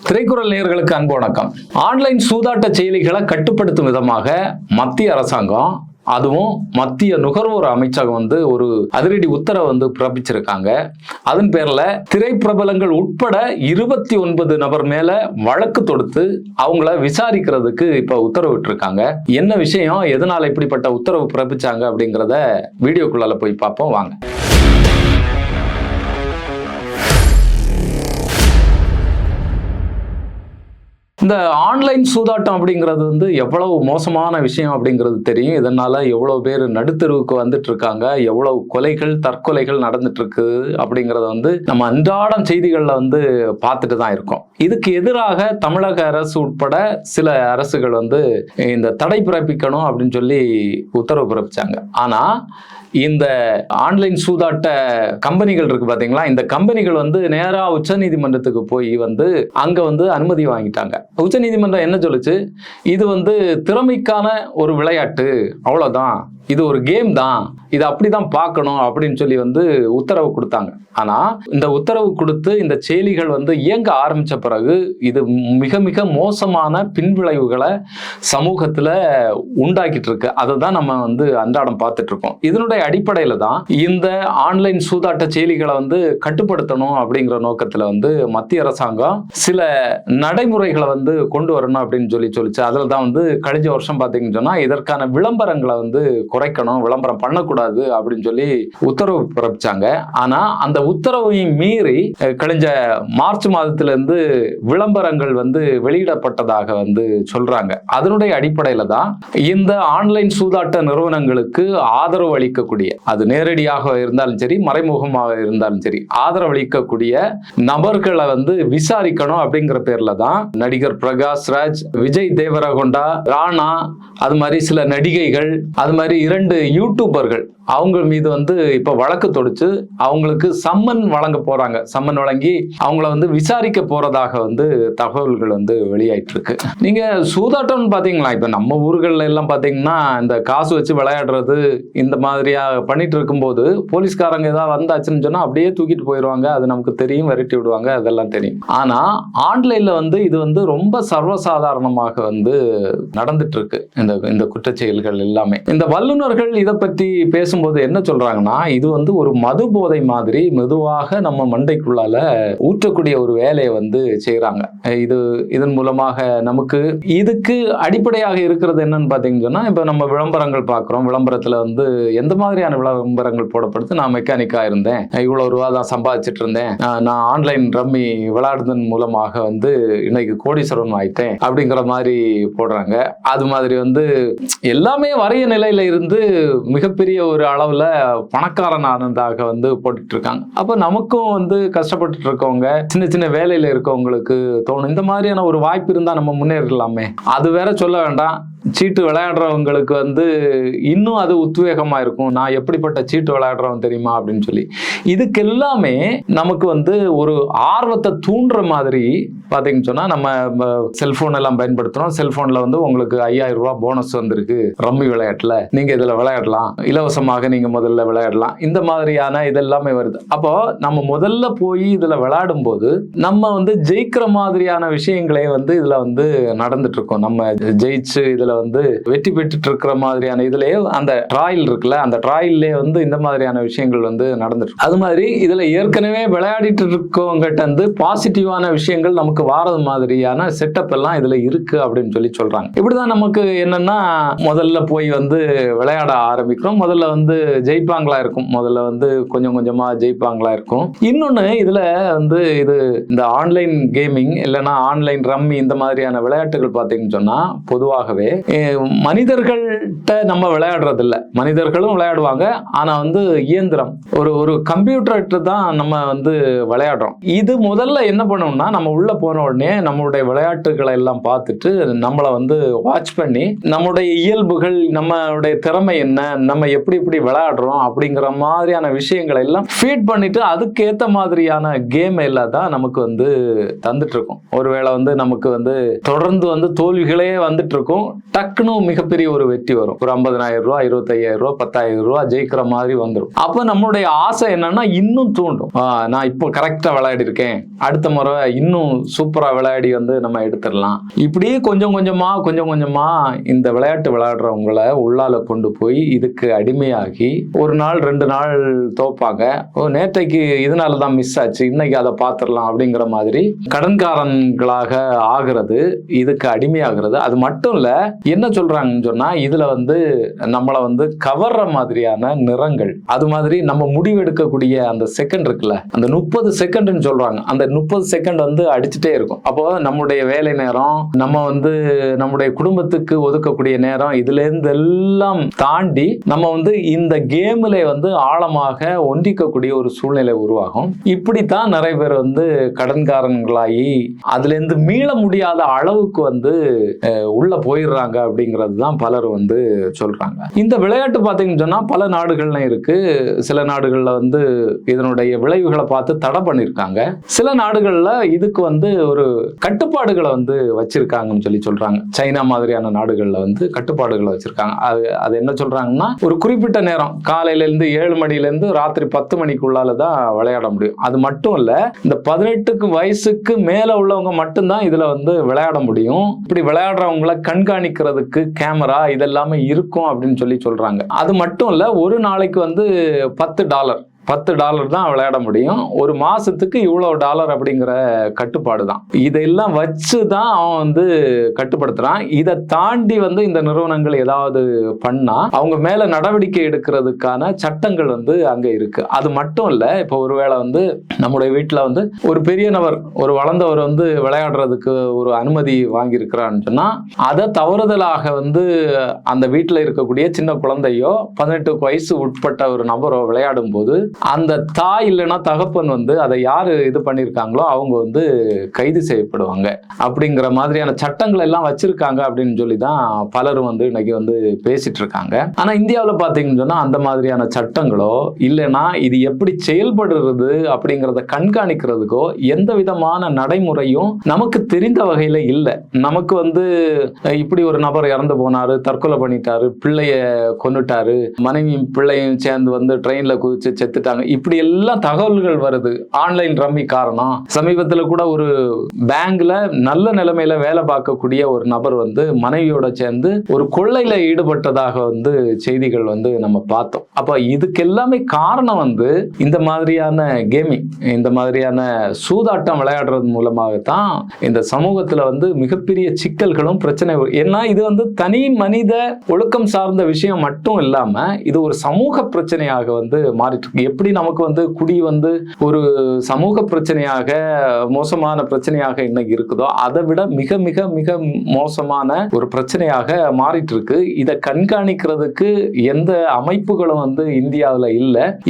திரைக்குறள் நேயர்களுக்கு அன்பு வணக்கம். ஆன்லைன் சூதாட்ட செயலிகளை கட்டுப்படுத்தும் விதமாக மத்திய அரசாங்கம் அதுவும் மத்திய நுகர்வோர் அமைச்சகம் ஒரு அதிரடி உத்தரவு பிறப்பிச்சிருக்காங்க. அதன் பேர்ல திரைப்பிரபலங்கள் உட்பட 29 நபர் மேல வழக்கு தொடுத்து அவங்கள விசாரிக்கிறதுக்கு இப்ப உத்தரவிட்டு இருக்காங்க. என்ன விஷயம், எதனால இப்படிப்பட்ட உத்தரவு பிறப்பிச்சாங்க அப்படிங்கிறத வீடியோக்குள்ளால போய் பார்ப்போம் வாங்க. இந்த ஆன்லைன் சூதாட்டம் அப்படிங்கிறது எவ்வளவு மோசமான விஷயம் அப்படிங்கிறது தெரியும். இதனால எவ்வளவு பேர் நடுத்தெருவுக்கு வந்துட்டு இருக்காங்க, எவ்வளவு கொலைகள் தற்கொலைகள் நடந்துட்டு இருக்கு அப்படிங்கறத நம்ம அன்றாடம் செய்திகள்ல பார்த்துட்டு தான் இருக்கோம். இதுக்கு எதிராக தமிழக அரசு உட்பட சில அரசுகள் இந்த தடை பிறப்பிக்கணும் அப்படின்னு சொல்லி உத்தரவு பிறப்பிச்சாங்க. ஆனா இந்த ஆன்லைன் சூதாட்ட கம்பெனிகள் இருக்கு பாத்தீங்களா, இந்த கம்பெனிகள் நேரா உச்ச நீதிமன்றத்துக்கு போய் அங்க அனுமதி வாங்கிட்டாங்க. உச்ச நீதிமன்றம் என்ன சொல்லுச்சு, இது திறமைக்கான ஒரு விளையாட்டு, அவ்வளவுதான், இது ஒரு கேம் தான், இது அப்படிதான் பார்க்கணும் அப்படின்னு சொல்லி உத்தரவு கொடுத்தாங்க. ஆனா இந்த உத்தரவு கொடுத்து இந்த செயலிகள் இயங்க ஆரம்பிச்ச பிறகு இது மிக மிக மோசமான பின்விளைவுகளை சமூகத்துல உண்டாக்கிட்டு இருக்கு. அதை தான் நம்ம அன்றாடம் பார்த்துட்டு இருக்கோம். இதனுடைய அடிப்படையில தான் இந்த ஆன்லைன் சூதாட்ட செயலிகளை கட்டுப்படுத்தணும் அப்படிங்கிற நோக்கத்துல மத்திய அரசாங்கம் சில நடைமுறைகளை கொண்டு வரணும் அப்படின்னு சொல்லிச்சு. அதுல தான் கழிஞ்ச வருஷம் பாத்தீங்கன்னு சொன்னா இதற்கான விளம்பரங்களை குறைக்கணும், விளம்பரம் பண்ணக்கூடாது அப்படின்னு சொல்லி உத்தரவு பிறப்பிச்சாங்க. ஆனா அந்த உத்தரவையும் மீறி கழிஞ்ச மார்ச் மாதத்திலிருந்து விளம்பரங்கள் வெளியிடப்பட்டதாக சொல்றாங்க. அதனுடைய அடிப்படையில தான் இந்த ஆன்லைன் சூதாட்ட நிறுவனங்களுக்கு ஆதரவு அளிக்கக்கூடிய, அது நேரடியாக இருந்தாலும் சரி மறைமுகமாக இருந்தாலும் சரி, ஆதரவு அளிக்கக்கூடிய நபர்களை விசாரிக்கணும் அப்படிங்கிற பேர்ல தான் நடிகர் பிரகாஷ் ராஜ், விஜய் தேவரகொண்டா, ராணா, அது மாதிரி சில நடிகைகள், அது மாதிரி 2 யூடியூபர்கள் அவங்க மீது இப்ப வழக்கு தொடுத்து அவங்களுக்கு சம்மன் வழங்க போறாங்க. சம்மன் வழங்கி அவங்கள விசாரிக்க போறதாக தகவல்கள் வெளியாயிட்டு இருக்கு. நீங்க சூதாட்டம் பாத்தீங்களா, இப்ப நம்ம ஊர்கள்ல எல்லாம் பாத்தீங்கன்னா இந்த காசு வச்சு விளையாடுறது இந்த மாதிரியா பண்ணிட்டு இருக்கும்போது போலீஸ்காரங்க ஏதாவது வந்தாச்சுன்னு சொன்னா அப்படியே தூக்கிட்டு போயிடுவாங்க. அது நமக்கு தெரியும், விரட்டி விடுவாங்க, அதெல்லாம் தெரியும். ஆனா ஆன்லைன்ல இது ரொம்ப சர்வசாதாரணமாக நடந்துட்டு இருக்கு இந்த குற்றச்செயல்கள் எல்லாமே. இந்த வல்லுநர்கள் இதை பத்தி பேசும்போது என்ன சொல்றாங்கன்னா, இது ஒரு மது போதை மாதிரி மெதுவாக நம்ம மண்டைக்குள்ளால ஊற்றக்கூடிய ஒரு வேலையை செய்யறாங்க. இதன் மூலமாக நமக்கு இதுக்கு அடிப்படையாக இருக்கிறது என்னன்னு பாத்தீங்கன்னா, இப்ப நம்ம விளம்பரங்கள் பார்க்கிறோம். விளம்பரத்துல எந்த மாதிரியான விளம்பரங்கள் போடப்படுது, நான் மெக்கானிக்கா இருந்தேன், இவ்வளவு ரூபா தான் சம்பாதிச்சிட்டு இருந்தேன், நான் ஆன்லைன் ரம்மி விளையாடுறதன் மூலமாக இன்னைக்கு கோடீஸ்வரன் ஆயிட்டேன் அப்படிங்கிற மாதிரி போடுறாங்க. அது மாதிரி எல்லாமே வரைய நிலையில இருந்து மிகப்பெரிய ஒரு அளவுல பணக்காரன் ஆனதாக போட்டுட்டு இருக்காங்க. அப்ப நமக்கும் கஷ்டப்பட்டு இருக்கவங்க, சின்ன சின்ன வேலையில இருக்கவங்களுக்கு தோணும், இந்த மாதிரியான ஒரு வாய்ப்பு இருந்தா நம்ம முன்னேறலாமே. அது வேற சொல்ல வேண்டாம், சீட்டு விளையாடுறவங்களுக்கு இன்னும் அது உத்வேகமா இருக்கும். நான் எப்படிப்பட்ட சீட்டு விளையாடுறவன் தெரியுமா அப்படின்னு சொல்லி இதுக்கு எல்லாமே நமக்கு ஒரு ஆர்வத்தை தூண்டுற மாதிரி பாத்தீங்கன்னு சொன்னா, நம்ம செல்போன் எல்லாம் பயன்படுத்துறோம். செல்போன்ல உங்களுக்கு 5000 ரூபாய் போனஸ் வந்திருக்கு ரம்மி விளையாட்டுல, நீங்க இதுல விளையாடலாம், இலவசமாக நீங்க முதல்ல விளையாடலாம், இந்த மாதிரியான இதெல்லாமே வருது. அப்போ நம்ம முதல்ல போய் இதுல விளையாடும் போது நம்ம ஜெயிக்கிற மாதிரியான விஷயங்களே இதுல நடந்துட்டு இருக்கோம். நம்ம ஜெயிச்சு இதுல வெற்றி பெற்றுட்டு இருக்கிற மாதிரியான இதுலயே அந்த ட்ராயில் இருக்குல்ல, அந்த ட்ராயிலே இந்த மாதிரியான விஷயங்கள் நடந்துட்டு. அது மாதிரி இதுல ஏற்கனவே விளையாடிட்டு இருக்கவங்கிட்ட பாசிட்டிவான விஷயங்கள் நமக்கு வாரது மாதிரியான செட்டப் எல்லாம் இதுல இருக்கு அப்படின்னு சொல்லி சொல்றாங்க. இப்படிதான் நமக்கு என்னன்னா, முதல்ல போய் விளையாட ஆரம்பிக்கிறோம். முதல்ல ஜெயிப்பாங்களா இருக்கும், முதல்ல கொஞ்சம் கொஞ்சமா ஜெயிப்பாங்களா இருக்கும். இன்னொன்னு இதுல இது இந்த ஆன்லைன் கேமிங் இல்லைன்னா ஆன்லைன் ரம்மி இந்த மாதிரியான விளையாட்டுகள் பாத்தீங்கன்னு சொன்னா பொதுவாகவே மனிதர்கள்ட்ட நம்ம விளையாடுறது இல்லை. மனிதர்களும் விளையாடுவாங்க, ஆனா இயந்திரம் ஒரு கம்ப்யூட்டர் தான் நம்ம விளையாடுறோம். இது முதல்ல என்ன பண்ணணும்னா, நம்ம உள்ள போன உடனே நம்மளுடைய விளையாட்டுகளை எல்லாம் பார்த்துட்டு நம்மளை வாட்ச் பண்ணி நம்மளுடைய இயல்புகள், நம்மளுடைய திறமை என்ன, நம்ம எப்படி எப்படி விளையாடுறோம் அப்படிங்கிற மாதிரியான விஷயங்களை எல்லாம் ஃபீட் பண்ணிட்டு அதுக்கேற்ற மாதிரியான கேம் எல்லாம் தான் நமக்கு தந்துட்டு இருக்கும். ஒருவேளை நமக்கு தொடர்ந்து தோல்விகளே வந்துட்டு இருக்கும். டக்குன்னு மிகப்பெரிய ஒரு வெற்றி வரும். ஒரு 50,000 ரூபா, 25,000 ரூபா, 10,000 ரூபா ஜெயிக்கிற மாதிரி வந்துடும். அப்ப நம்மளுடைய ஆசை என்னன்னா இன்னும் தூண்டும். நான் இப்போ கரெக்டா விளையாடி இருக்கேன், அடுத்த முறை இன்னும் சூப்பரா விளையாடி வந்து நம்ம எடுத்துடலாம். இப்படியே கொஞ்சம் கொஞ்சமா இந்த விளையாட்டு விளையாடுறவங்களை உள்ளால கொண்டு போய் இதுக்கு அடிமையாகி ஒரு நாள் 2 நாள் தோப்பாங்க. நேற்றைக்கு இதனாலதான் மிஸ் ஆச்சு, இன்னைக்கு அதை பார்த்துடலாம் அப்படிங்கிற மாதிரி கடன்காரன்களாக ஆகிறது, இதுக்கு அடிமையாகிறது. அது மட்டும் இல்ல, என்ன சொல்றாங்கன்னு சொன்னா இதுல வந்து நம்மளை வந்து கவர்ற மாதிரியான நிறங்கள், அது மாதிரி நம்ம முடிவெடுக்கக்கூடிய அந்த செகண்ட் இருக்குல்ல, அந்த 30 செகண்ட்னு சொல்றாங்க, அந்த 30 செகண்ட் வந்து அடிச்சுட்டே இருக்கும். அப்போ நம்முடைய வேலை நேரம், நம்ம வந்து நம்முடைய குடும்பத்துக்கு ஒதுக்கக்கூடிய நேரம், இதுல இருந்து எல்லாம் தாண்டி நம்ம வந்து இந்த கேம்ல வந்து ஆழமாக ஒன்றிக்கக்கூடிய ஒரு சூழ்நிலை உருவாகும். இப்படித்தான் நிறைய பேர் வந்து கடன்காரங்களாகி அதுல இருந்து மீள முடியாத அளவுக்கு வந்து உள்ள போயிடுறாங்க அப்படிங்கிறது தான் பலர் வந்து சொல்றாங்க. இந்த விளையாட்டு பார்த்தீங்கன்னு சொன்னா பல நாடுகள்ல இருக்கு. சில நாடுகள்ல வந்து இதனுடைய விளைவுகளை பார்த்து தடை பண்ணிருக்காங்க. சில நாடுகள்ல இதுக்கு வந்து ஒரு கட்டுப்பாடுகளை வந்து வச்சிருக்காங்கன்னு சொல்லி சொல்றாங்க. சைனா மாதிரியான நாடுகள்ல வந்து கட்டுப்பாடுகளை வச்சிருக்காங்க. அது என்ன சொல்றாங்கன்னா, ஒரு குறிப்பிட்ட நேரம், காலையில இருந்து 7 மணில இருந்து ராத்திரி 10 மணிக்குள்ளால தான் விளையாட முடியும். அது மட்டும் இல்ல, இந்த 18 வயசுக்கு மேல உள்ளவங்க மட்டும்தான் இதுல வந்து விளையாட முடியும். இப்படி விளையாடுறவங்களை கண்காணிக்கிறதுக்கு கேமரா இதெல்லாமே இருக்கும் அப்படின்னு சொல்லி சொல்றாங்க. அது மட்டும் இல்ல, ஒரு நாளைக்கு வந்து $10 தான் விளையாட முடியும். ஒரு மாசத்துக்கு இவ்வளவு டாலர் அப்படிங்கிற கட்டுப்பாடு தான். இதெல்லாம் வச்சு தான் அவன் வந்து கட்டுப்படுத்துறான். இதை தாண்டி வந்து இந்த நிறுவனங்கள் ஏதாவது பண்ணா அவங்க மேல நடவடிக்கை எடுக்கிறதுக்கான சட்டங்கள் வந்து அங்க இருக்கு. அது மட்டும் இல்ல, இப்போ ஒருவேளை வந்து நம்முடைய வீட்டுல வந்து ஒரு பெரிய நபர், ஒரு வளர்ந்தவர் வந்து விளையாடுறதுக்கு ஒரு அனுமதி வாங்கி இருக்கிறான்னு சொன்னா, அதை தவறுதலாக வந்து அந்த வீட்டுல இருக்கக்கூடிய சின்ன குழந்தையோ 18 வயசு உட்பட்ட ஒரு நபரோ விளையாடும் போது அந்த தாய் இல்லைன்னா தகப்பன் வந்து அதை யாரு இது பண்ணிருக்காங்களோ அவங்க வந்து கைது செய்யப்படுவாங்க. அப்படிங்கிற மாதிரியான சட்டங்கள் எல்லாம் வச்சிருக்காங்க அப்படின்னு சொல்லி தான் பலரும் வந்து இன்னைக்கு வந்து பேசிட்டு இருக்காங்க. ஆனா இந்தியாவில் பாத்தீங்கன்னு சொன்னா அந்த மாதிரியான சட்டங்களோ இல்லைன்னா இது எப்படி செயல்படுறது அப்படிங்கிறத கண்காணிக்கிறதுக்கோ எந்த விதமான நடைமுறையும் நமக்கு தெரிந்த வகையில இல்லை. நமக்கு வந்து இப்படி ஒரு நபர் இறந்து போனாரு, தற்கொலை பண்ணிட்டாரு, பிள்ளைய கொன்னுட்டாரு, மனைவியும் பிள்ளையும் சேர்ந்து வந்து ட்ரெயின்ல குதிச்சு செத்துட்டாங்க, இப்படி எல்லாம் தகவல்கள் வருது. ஆன்லைன் ரம்மி காரணம். சமீபத்துல கூட ஒரு பேங்க்ல நல்ல நிலைமையில வேலை பார்க்கக்கூடிய ஒரு நபர் வந்து மனைவியோட சேர்ந்து ஒரு கொள்ளையில ஈடுபட்டதாக வந்து செய்திகள் வந்து நம்ம பார்த்தோம். அப்ப இதுக்கு எல்லாமே காரணம் வந்து இந்த மாதிரியான கேமிங், இந்த மாதிரியான சூதாட்டம் விளையாடுறது மூலமாகத்தான் இந்த சமூகத்துல வந்து மிகப்பெரிய சிக்கல்களும் பிரச்சனை. ஏன்னா இது வந்து தனி மனித ஒழுக்கம் சார்ந்த விஷயம் மட்டும் இல்லாம இது ஒரு சமூக பிரச்சனையாக வந்து மாறிட்டு இருக்கு. எப்படி நமக்கு வந்து குடி வந்து ஒரு சமூக பிரச்சனையாக, மோசமான பிரச்சனையாக இன்னைக்கு இருக்குதோ அதை விட மிக மிக மிக மோசமான ஒரு பிரச்சனையாக மாறிட்டு இருக்கு. இதை கண்காணிக்கிறதுக்கு எந்த அமைப்புகளும் வந்து இந்தியாவில்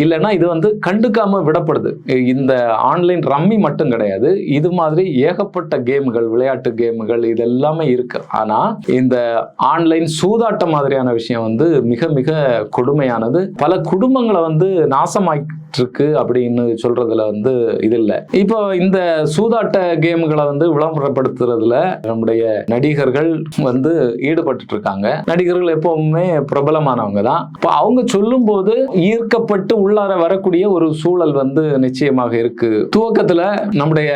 இல்லைன்னா இது வந்து கண்டுக்காம விடப்படுது. இந்த ஆன்லைன் ரம்மி மட்டும் கிடையாது, இது மாதிரி ஏகப்பட்ட கேம்கள், விளையாட்டு கேம்கள் இதெல்லாமே இருக்கு. ஆனா இந்த ஆன்லைன் சூதாட்டம் மாதிரியான விஷயம் வந்து மிக மிக கொடுமையானது. பல குடும்பங்களை வந்து நாசமாக்கி இருக்கு அப்படின்னு சொல்றதுல வந்து இது இல்லை. இப்போ இந்த சூதாட்ட கேம்களை வந்து விளம்பரப்படுத்துறதுல நம்முடைய நடிகர்கள் வந்து ஈடுபட்டு இருக்காங்க. நடிகர்கள் எப்பவுமே பிரபலமானவங்க தான். இப்போ அவங்க சொல்லும் போது ஈர்க்கப்பட்டு உள்ளார வரக்கூடிய ஒரு சூழல் வந்து நிச்சயமாக இருக்கு. துவக்கத்துல நம்முடைய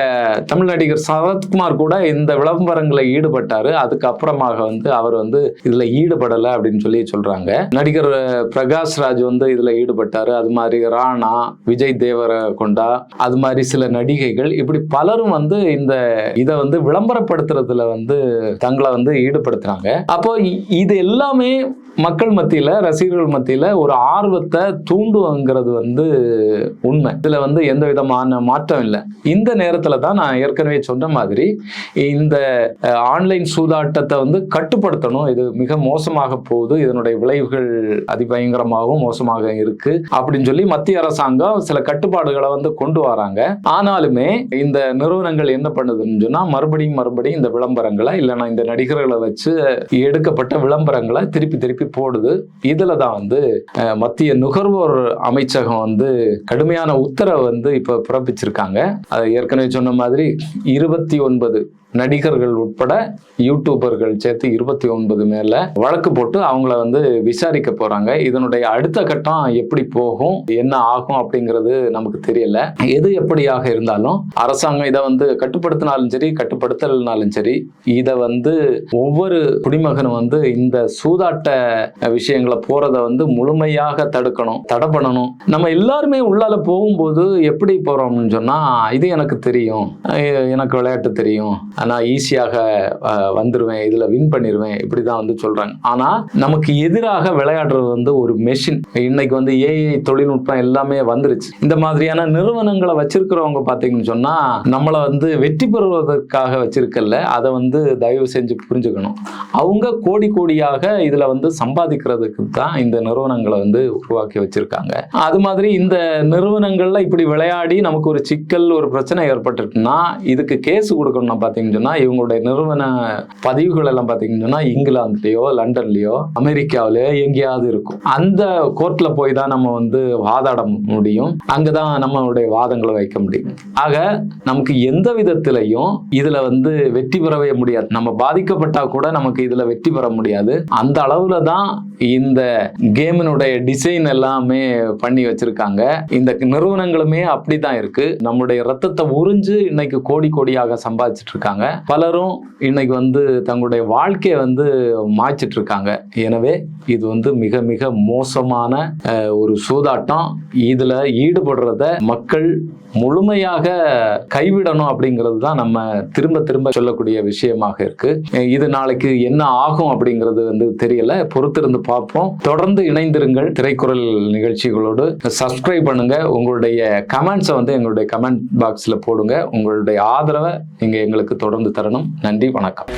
தமிழ் நடிகர் சரத்குமார் கூட இந்த விளம்பரங்களை ஈடுபட்டாரு. அதுக்கப்புறமாக வந்து அவர் வந்து இதுல ஈடுபடலை அப்படின்னு சொல்லி சொல்றாங்க. நடிகர் பிரகாஷ் ராஜ் வந்து இதுல ஈடுபட்டாரு. அது மாதிரி ராணா, விஜய் தேவரகொண்டா, அது மாதிரி சில நடிகைகள், இப்படி பலரும் வந்து இதை வந்து விளம்பரப்படுத்துறதுல வந்து தங்களை வந்து ஈடுபடுத்துறாங்க. அப்போ இது எல்லாமே மக்கள் மத்தியில, ரசிகர்கள் மத்தியில ஒரு ஆர்வத்தை தூண்டுங்கிறது வந்து உண்மை. இதுல வந்து எந்த விதமான மாற்றம் இல்லை. இந்த நேரத்துல தான் நான் ஏற்கனவே சொன்ன மாதிரி இந்த ஆன்லைன் சூதாட்டத்தை வந்து கட்டுப்படுத்தணும். இது மிக மோசமாக போகுது, இதனுடைய விளைவுகள் அதிபயங்கரமாகவும் மோசமாக இருக்கு அப்படின்னு சொல்லி மத்திய அரசாங்கம் சில கட்டுப்பாடுகளை வந்து கொண்டு வராங்க. ஆனாலுமே இந்த நிறுவனங்கள் என்ன பண்ணுதுன்னு சொன்னா மறுபடியும் இந்த விளம்பரங்களை இல்லைன்னா இந்த நடிகர்களை வச்சு எடுக்கப்பட்ட விளம்பரங்களை திருப்பி போடுது. இதுல தான் வந்து மத்திய நுகர்வோர் அமைச்சகம் வந்து கடுமையான உத்தரவு வந்து இப்ப பிறப்பிச்சிருக்காங்க. அது ஏற்கனவே சொன்ன மாதிரி 29 நடிகர்கள் உட்பட யூடியூபர்கள் சேர்த்து 29 மேல வழக்கு போட்டு அவங்கள வந்து விசாரிக்க போறாங்க. இதனுடைய அடுத்த கட்டம் எப்படி போகும், என்ன ஆகும் அப்படிங்கிறது நமக்கு தெரியல. எது எப்படியாக இருந்தாலும் அரசாங்கம் இதை வந்து கட்டுப்படுத்தினாலும் சரி, கட்டுப்படுத்தலனாலும் சரி, இதை வந்து ஒவ்வொரு குடிமகனும் வந்து இந்த சூதாட்ட விஷயங்களை போறத வந்து முழுமையாக தடுக்கணும், தடை பண்ணணும். நம்ம எல்லாருமே உள்ளால போகும்போது எப்படி போறோம்னு சொன்னா, இது எனக்கு தெரியும், எனக்கு விளையாட்டு தெரியும், நான் ஈஸியாக வந்துருவேன், இதுல வின் பண்ணிடுவேன், இப்படிதான் வந்து சொல்றாங்க. ஆனா நமக்கு எதிராக விளையாடுறது வந்து ஒரு மெஷின். இன்னைக்கு வந்து ஏஐ தொழில்நுட்பம் எல்லாமே வந்துருச்சு. இந்த மாதிரியான நிறுவனங்களை வச்சிருக்கிறவங்க பாத்தீங்கன்னு சொன்னா நம்மளை வந்து வெற்றி பெறுவதற்காக வச்சிருக்கல, அதை வந்து தயவு செஞ்சு புரிஞ்சுக்கணும். அவங்க கோடி கோடியாக இதுல வந்து சம்பாதிக்கிறதுக்கு தான் இந்த நிறுவனங்களை வந்து உருவாக்கி வச்சிருக்காங்க. அது மாதிரி இந்த நிறுவனங்கள்ல இப்படி விளையாடி நமக்கு ஒரு சிக்கல், ஒரு பிரச்சனை ஏற்பட்டுட்டுனா இதுக்கு கேஸ் கொடுக்கணும்னா பாத்தீங்கன்னா இவங்களுடைய நிறுவன பதிவுகள் எல்லாம் பாத்தீங்கன்னா இங்கிலாந்துலயோ, லண்டன்லயோ, அமெரிக்காவிலயோ எங்கேயாவது இருக்கும். அந்த கோர்ட்ல போய் தான் நம்ம வந்து வாதாட முடியும். அங்கதான் நம்மளுடைய வாதங்களை வைக்க முடியும். ஆக நமக்கு எந்த விதத்திலையும் இதுல வந்து வெற்றி பெறவே முடியாது. நம்ம பாதிக்கப்பட்டா கூட நமக்கு இதுல வெற்றி பெற முடியாது. அந்த அளவுல தான் இந்த கேமினுடைய டிசைன் எல்லாமே பண்ணி வச்சிருக்காங்க. இந்த நிறுவனங்களுமே அப்படிதான் இருக்கு. நம்முடைய ரத்தத்தை உறிஞ்சு இன்னைக்கு கோடி கோடியாக சம்பாதிச்சிட்டு இருக்காங்க. பலரும் இன்னைக்கு வந்து தங்களுடைய வாழ்க்கையை வந்து மாய்ச்சிட்டு இருக்காங்க. எனவே இது வந்து மிக மிக மோசமான ஒரு சூதாட்டம். இதுல ஈடுபடுறத மக்கள் முழுமையாக கைவிடணும் அப்படிங்கிறது தான் நம்ம திரும்ப திரும்ப சொல்லக்கூடிய விஷயமாக இருக்கு. இது நாளைக்கு என்ன ஆகும் அப்படிங்கிறது வந்து தெரியல, பொறுத்திருந்து பார்ப்போம். தொடர்ந்து இணைந்திருங்கள் திரைக்குறள் நிகழ்ச்சிகளோடு. சப்ஸ்கிரைப் பண்ணுங்க. உங்களுடைய கமெண்ட்ஸை வந்து எங்களுடைய கமெண்ட் பாக்ஸ்ல போடுங்க. உங்களுடைய ஆதரவை நீங்க எங்களுக்கு தொடர்ந்து தரணும். நன்றி, வணக்கம்.